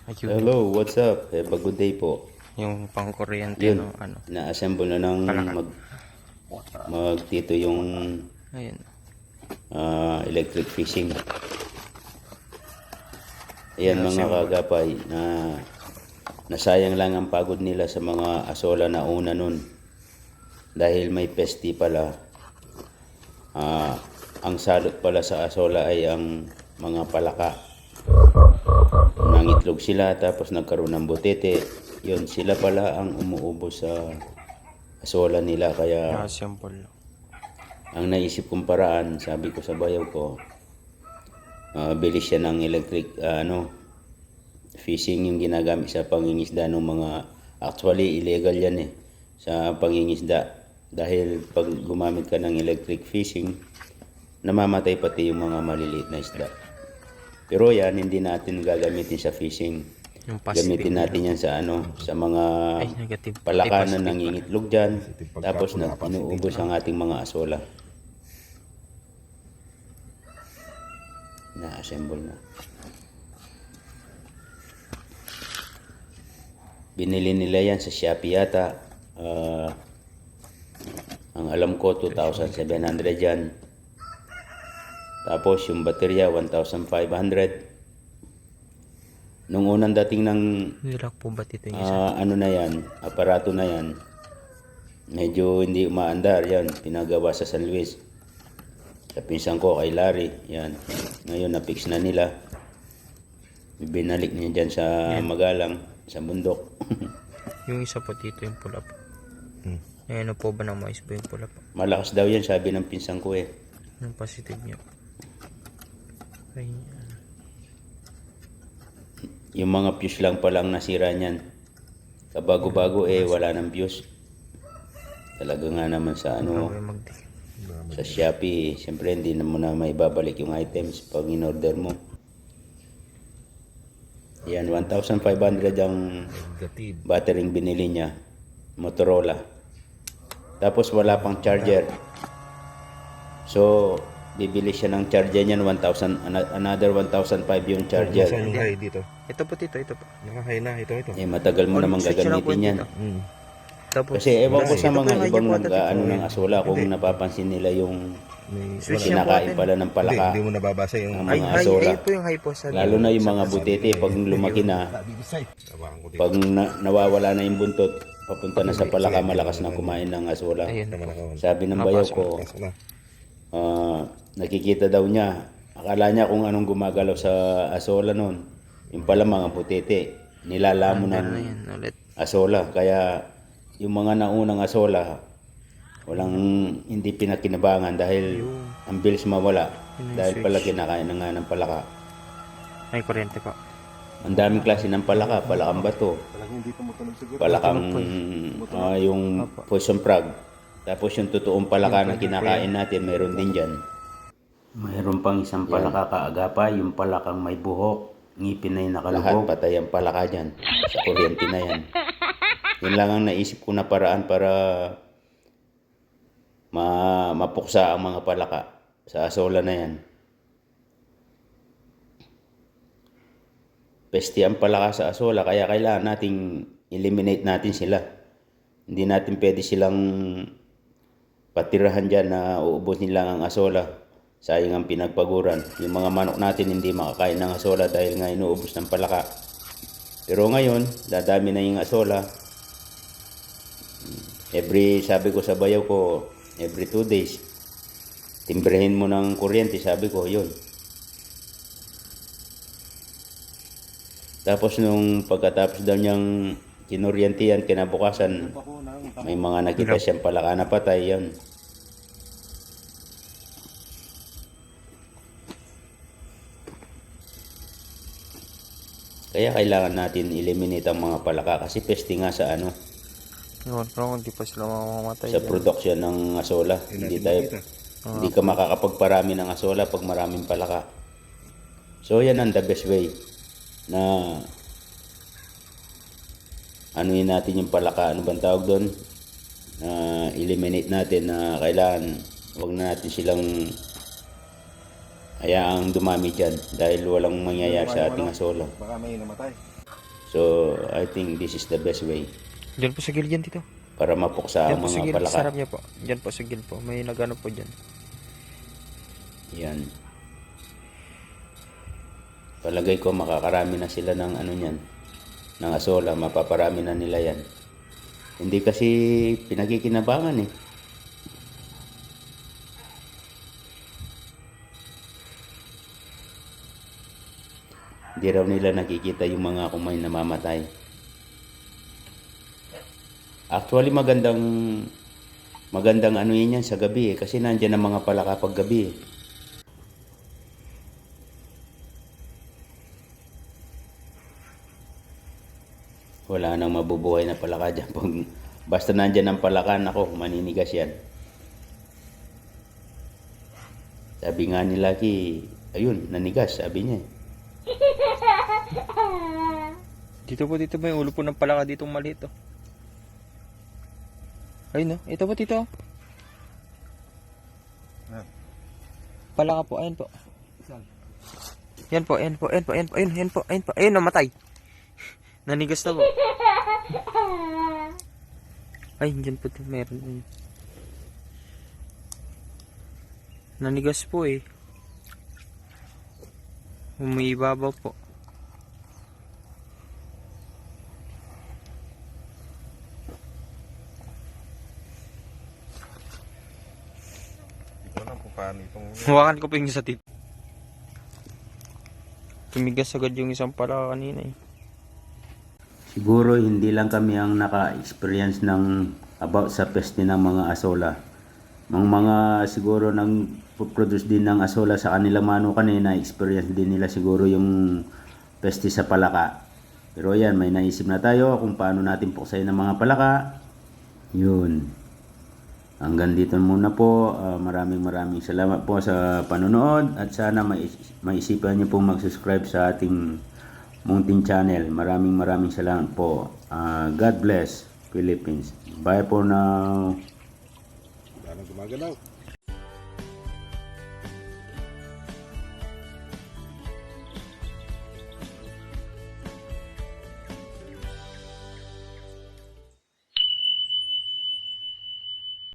Ayun, Hello, what's up? Have a good day po. yung pang-kuryente Yun, no, ano, na-assemble na ng palaka. magtito yung Ayun. electric fishing. Ayan mga Na-assemble. kagapay, na nasayang lang ang pagod nila sa mga asola na una nun. Dahil may pesti pala, ang salot pala sa asola ay ang mga palaka. Nangitlog sila tapos nagkaroon ng butete. Yun, sila pala ang umuubos sa asola nila. Kaya Na-assemble. ang naisip kong paraan, sabi ko sa bayaw ko, bili siya ng electric fishing yung ginagamit sa pangingisda ng mga, actually illegal yan sa pangingisda. Dahil pag gumamit ka ng electric fishing, namamatay pati yung mga maliliit na isda. Pero yan, hindi natin gagamitin sa fishing. Yung positive. Gamitin natin yan sa sa mga Ay, negative. palaka Ay, na positive nangingitlog dyan. Tapos inuubos ang ating mga asola. Na-assemble na. Binili nila yan sa Shopee yata. Ang alam ko 2,700 yan. Tapos yung baterya 1,500. Nung unang dating ng Nilak po ba dito yung isa? ano na yan, aparato na yan, medyo hindi umaandar yan. Pinagawa sa San Luis. Sa pinsan ko kay Larry, yan. Ngayon na-fix na nila. Binalik niya dyan sa Magalang, sa bundok. Yung isa po dito yung pula po. Ano po ba na mais po yung pula po? Malakas daw yan, sabi ng pinsan ko Yung positive niya po. Ay, Yung mga fuse lang palang nasira niyan. Kabago-bago wala nang fuse. Talaga nga naman sa magdikit. sa Shopee, siyempre hindi na mo na may babalik yung items pag in-order mo. Yan, 1,500 ang battery binili niya. Motorola. Tapos wala pang charger. So, bibili siya ng charger niyan, 1,000, another 1,500 yung charger. Saan yung high dito? Ito po dito, ito po. Naka-high na, ito. Matagal mo namang Switch na lang po gagamitin yan. dito. Tapos, Kasi ewan ko sa ito po mga yung ibang hydro quota ng asola kung napapansin nila yung May, Switch na po kinakain natin. pala ng palaka. Hindi mo nababasa yung Ang Ay, mga high, asola. ay po yung high po sa Lalo na yung mga butete, pag lumaki na, Tawakan ko dito. pag nawawala na yung buntot, papunta na sa palaka, malakas na kumain ng asola. Ayun. Naman ako. Sabi ng bayaw ko, Kaso na. nakikita daw niya, akala niya kung anong gumagalaw sa asola noon. Yung pala mga butete, nilalamon ng Ano yan ulit. asola. Kaya yung mga naunang asola, walang hindi pinakinabangan dahil ang bilis mawala. Dahil pala kinakain na nga ng palaka. May kuryente po. Ang daming klase ng palaka, palakang bato, palakang yung poison frog. Tapos yung totoong palaka na kinakain natin, meron din dyan. Mayroon pang isang palaka kaagapa, yung palakang may buhok, ngipin na yung nakalubog. Lahat patay ang palaka dyan, sa kuryente na yan. Yun lang ang naisip ko na paraan para mapuksa ang mga palaka sa asola na yan. Pesti ang palaka sa asola, kaya kailangan nating eliminate natin sila. Hindi natin pwede silang patirahan dyan na uubusin lang ang asola. Sayang ang pinagpaguran. Yung mga manok natin hindi makakain ng asola dahil nga inuubos ng palaka. Pero ngayon, dadami na yung asola. Sabi ko sa bayaw ko, every 2 days, timbrehin mo ng kuryente, sabi ko, yun. Tapos nung pagkatapos daw niyang kinuryente yan, kinabukasan, may mga nakita siyang palaka na patay, yan. Kaya kailangan natin eliminate ang mga palaka kasi peste nga sa Yun, pero hindi pa sila mamamatay. sa production ng asola. Hindi ka makakapagparami ng asola pag maraming palaka. So yan ang the best way na anuin natin yung palaka. Ano bang tawag doon? Eliminate natin na kailangan wag na natin silang Hayaang dumami dyan dahil walang mangyayari sa ating asola. Baka may namatay. So, I think this is the best way Diyan po sa gilid yan, Tito. para mapuksa Diyan ang po sa mga gilid, palaka. sarap niya po. Diyan po sa gilid po. May nagano po dyan. Yan. Palagay ko makakarami na sila ng ano niyan, ng asola, mapaparami na nila yan. Hindi kasi pinagkikinabangan eh. Hindi raw nila nakikita yung mga kumain na namamatay. Actually magandang ano yun yan sa gabi eh, kasi nandiyan ang mga palaka pag gabi eh. Wala nang mabubuhay na palaka dyan. Basta nandyan ang palakan ako, maninigas yan. Sabi nga ni Lucky, ayun, nanigas, sabi niya. Dito po, dito may ulo po ng palaka ditong maliit, oh. Ayun, no? Ito po, Tito. Palaka po, ayun po. Yan po, ayan po, ayan po, ayan po, ayan po, ayan po, ayun, namatay. Nanigas na po. Ay, dyan po, meron. Nanigas po eh. Umiibabaw po. Hindi ko alam kung paano itong... Hawakan ko po yung isa, Tito. Tumigas agad yung isang palaka kanina eh. Siguro hindi lang kami ang naka-experience ng about sa peste ng mga asola. Mga siguro nang produce din ng asola sa kanilang manukan eh, na-experience din nila siguro yung peste sa palaka. Pero yan, may naisip na tayo kung paano natin puksayin ang mga palaka. Yun. Hanggang dito muna po. Maraming salamat po sa panonood at sana maisipan niyo pong mag-subscribe sa ating munting channel. Maraming salamat po. God bless Philippines. Bye for now. Wala nang gumagalaw.